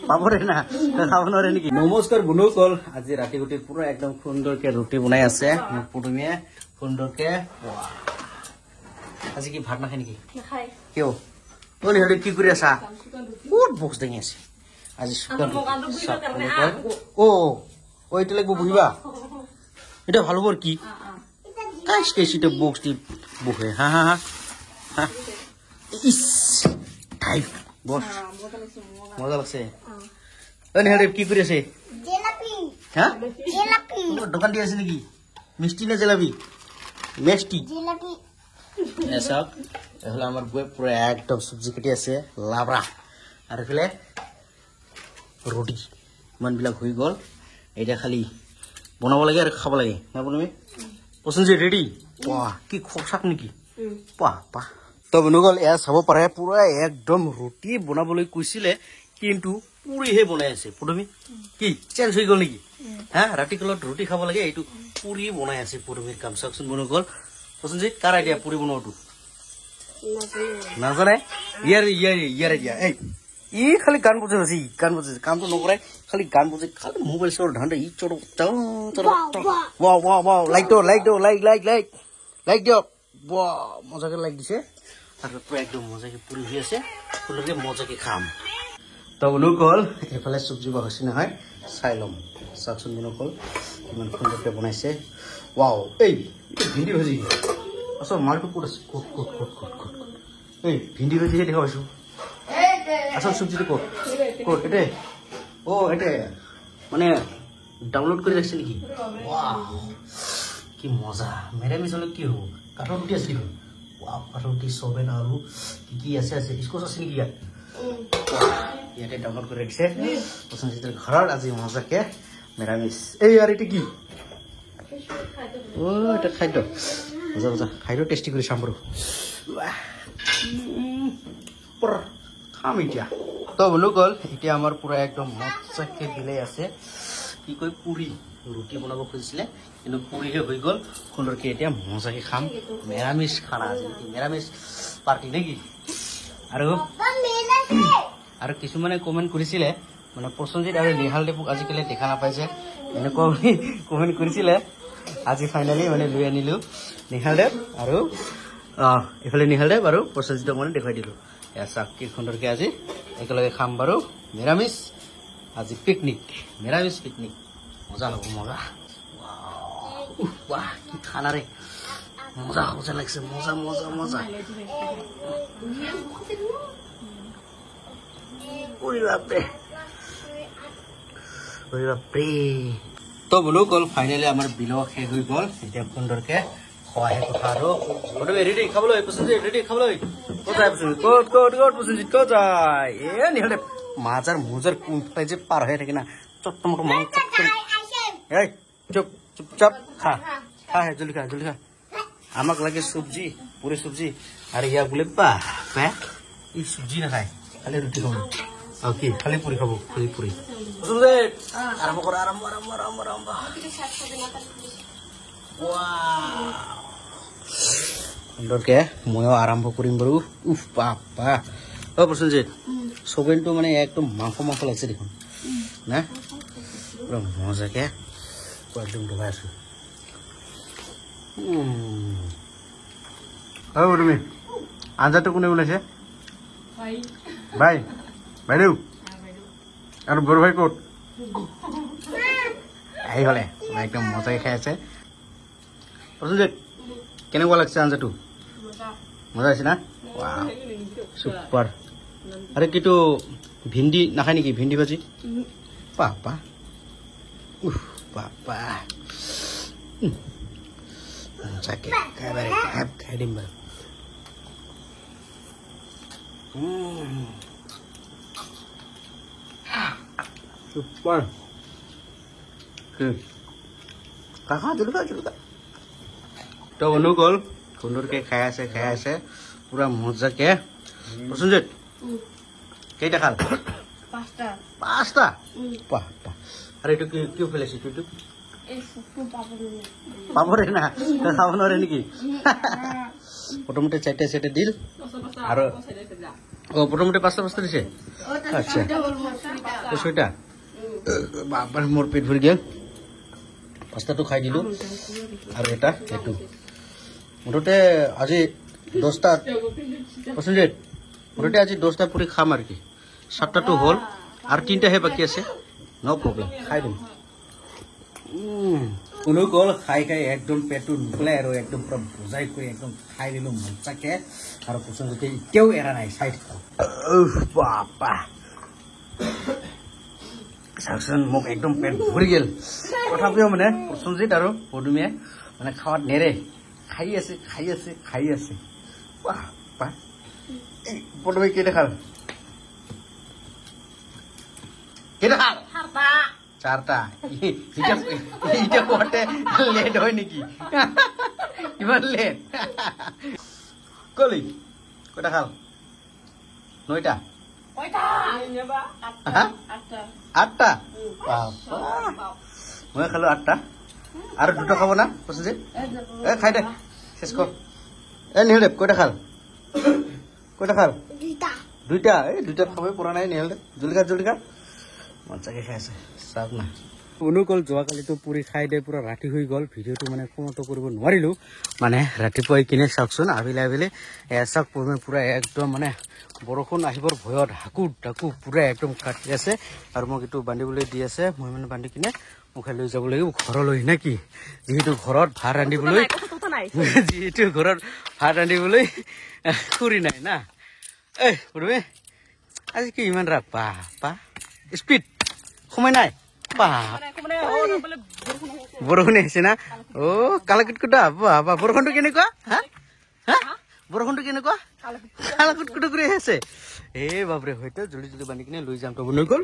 পাবৰে না খাব নোৱাৰে নেকি নমস্কাৰ বন্ধুসকল আজি ৰাতি গুটি পুৰা একদম সুন্দৰকে ৰুটি বনাই আছে পুতুমিয়ে সুন্দৰকে আজি কি ভাত নাখায় নেকি নাখায় কিয় তোৰ হেৰি কি কৰি আছা বহুত বক্স দাঙি আছে আজি ও ওইটা লাগব বহিবা এটা ভালো বর কি কাজ কেসিটা বক্স দি বহে হা হা হা ইস টাইপ বস মজা লাগছে ওই হেৰি কি কৰি আছে জিলাপি হা জিলাপি দোকান দি আছে নেকি মিষ্টি না জিলাপি মিষ্টি জিলাপি এসব এহলা আমার বই পুরো একদম সবজি কেটে আছে লাবড়া আর এফালে রুটি মান বিলাক হই গল এটা খালি বনাব লাগে আর খাব লাগে না বনমি পছন্দ যে রেডি বাহ কি খোকসাক নেকি বাহ বাহ তো বনুগল এয়া চাব পাৰে পুৰা একদম ৰুটি বনাবলৈ কৈছিলে কিন্তু পুৰিহে বনাই আছে পুৰমি কি চেঞ্জ হৈ গল নেকি হা ৰাতি কলত ৰুটি খাব লাগে এইটো পুৰি বনাই আছে পুৰমিৰ কাম চাকচোন বনুগল পছন্দ যে কাৰ আইডিয়া পুৰি বনোৱাটো নাজানে ইয়াৰ আইডিয়া এই ই খালি গান বজে আছে গান বজে কামটো নকৰে খালি গান বজে খালি মোবাইল চৰ ধান্দা ই চৰ ৱা ৱা ৱা লাইক দিয়ক ৱা মজাকে লাইক দিছে আৰু পুৰা একদম মজাকে পুৰি হৈ আছে পুলকে মজাকে খাম তো বনুকল এফালে চব্জি বহাইছে নহয় চাই লম চাকচোন বনুকল ইমান সুন্দৰকে বনাইছে ৱাও এই ভিন্দি ভাজি আচ্ছা মালটো ক'ত আছে ক'ত এই ভিন্দি ভাজিহে দেখা পাইছো আসল সবজিটা কোট এটে ও এটে মানে ডাউনলোড করে রাখছে নাকি ওয়াও কি মজা মেরামিস হলে কি হবো কাঠৰ ৰুটি আছে দেখোন ওয়াও কাঠৰ ৰুটি সবেন আলু কি আছে স্কোচ আছে নেকি ইয়াতে ডাউনলোড কৰে ৰাখছে পছন্দ চিত্ৰ ঘৰৰ আজি মজাকে মেৰামিস এই আৰ এটা কি ও এটা খাদ্য মজা খাদ্য টেস্টি কৰে সামৰো খাম এতিয়া তো বনুকল এতিয়া আমাৰ পুৰা একদম মজাকে বিলাই আছে কি কয় পুৰি ৰুটি বনাব খুজিছিলে কিন্তু পুৰিহে হৈ গল সুন্দৰকে এতিয়া মজাকে খাম মেৰামিছ খানা আজি মেৰামিছ পাৰ্টি নেকি আৰু কিছুমানে কমেণ্ট কৰিছিলে মানে প্ৰসঞ্জিত আৰু নিহাল দেৱক আজিকালি দেখা নাপাইছে এনেকুৱা কমেণ্ট কৰিছিলে আজি ফাইনেলি মানে লৈ আনিলো নিহাল দেৱ আৰু এফালে নিহাল দেৱ আৰু প্ৰসঞ্জিতক মানে দেখাই দিলো চাকি সুন্দৰকে আজি একেলগে খাম বাৰু নিৰামিষ আজি পিকনিক নিৰামিষ পিকনিক মজা হ'ব মজা বাহ কি খানা রে মজা মজা লাগছে মজা মজা মজা ওরে বাপরে তো বনুকল ফাইনেলি আমাৰ বিলো শেষ হৈ গল এতিয়া সুন্দৰকে খোৱাহে কথা আৰু ৰেডি খাবলৈ পছন্দ ৰেডি খাবলৈ কোথায় পছন্দ কোট পছন্দ কো যায় এ নিহলে মাজাৰ মুজাৰ কোনফালে যে পাৰ হৈ থাকে না চটমট মান এই চুপচাপ খা জলদি খা আমাক লাগে সবজি পুৰি সবজি আৰু ইয়া বোলে বাহ ই সবজি নাখায় খালি ৰুটি খাব ওকে খালি পুৰি খাব পুৰি আৰম্ভ কৰা আৰম্ভ সুন্দৰকে ময়ো আৰম্ভ কৰিম বাৰু উফ বাপা অ প্ৰসঞ্জিত সবেনটো মানে একদম মাংস লাগিছে দেখোন না পুৰা মজাকে একদম ডবাই আছো তুমি আঞ্জাটো কোনে বনাইছে বাইদেউ আৰু বড় ভাই ক'ত আহি গলে একদম মজাকে খাই আছে প্ৰসঞ্জিত কেনেকুৱা লাগছে আঞ্জাটো মজা আছে না সুপাৰ আরে কিটো ভিন্ডি নাখায় নেকি ভিন্ডি ভাজি পাপা পাপা মজাকে খাই দিম বাৰু সুপাৰ কাকা জলকা তো বনুকল সুন্দৰকে খাই আছে পুৰা মজাকে প্ৰসঞ্জিত কেইটা খাল পাঁচটা আৰু এইটো কিয় ফেলাইছে এইটো পাবৰে না খাব নোৱাৰে নেকি প্ৰথমতে চাইটা দিল আৰু ও প্রথমতে পাঁচটা দিছে আচ্ছা ছয়টা বাবার মোর পেট ভরি গেল পাঁচটাটো খাই দিলো আর এটা একটু মোটামুটি আজি 10টা পছন্দের মোটামুটি আজি 10টা পুরি খাম আর কি 7টাটো হল আর 3টাহে বাকি আছে নো প্রবলেম খাই দিম কোনো গল খাই খাই একদম পেটটো নুকলাই আৰু একদম পুৰা বুজাই কৰি একদম খাই দিলো মজাকে আৰু পছন্দতে এতিয়াও এৰা নাই চাই বাপা চাওকচোন মোক একদম পেট ভৰি গেল তথাপিও মানে পছন্দজিত আৰু পদুমে মানে খাৱাত নেৰে খাই আছে বাপা পদুমে কেইটা খাল চারটা এটা পটে লেট হয় নাকি ইমান লেট কলি কয়টা খাল 9টা 8টা মই খালো 8টা আর 2টা খাবো না পছন্দ খাই দে শেষ কর নিহল দে কয়টা খাল 2টা 2টা খাবই পৰা নাই নিহল দে জলদি খা মজাকে খাইছে চাওক না অনুকল যোৱাকালিতো পুৰি খাই দে পুৰা ৰাতি হৈ গ'ল ভিডিঅ'টো মানে কমতো কৰিব নোৱাৰিলোঁ মানে ৰাতিপুৱাই কিনে চাওকচোন আবেলি চাওক পুৰা একদম মানে বৰষুণ আহিবৰ ভয়ত হাকু পুৰা একদম কাটি আছে আৰু মোক এইটো বান্ধিবলৈ দি আছে মই মানে বান্ধি কিনে মুখাই লৈ যাব লাগিব ঘৰলৈ নেকি যিহেতু ঘৰত ভাত ৰান্ধিবলৈ খুৰি নাই না আজি কি ইমান ৰাপ পা স্পীড সময় নাই বৰষুণ আহিছে না অ কালাকুটকুটা বাবা বৰষুণটো কেনেকুৱা বৰষুণটো কেনেকুৱা কালাকুটকুটা কৰি আছে বাপৰে হয়তো জলদি বান্ধি কিনে লৈ যাম তো বনাই গ'ল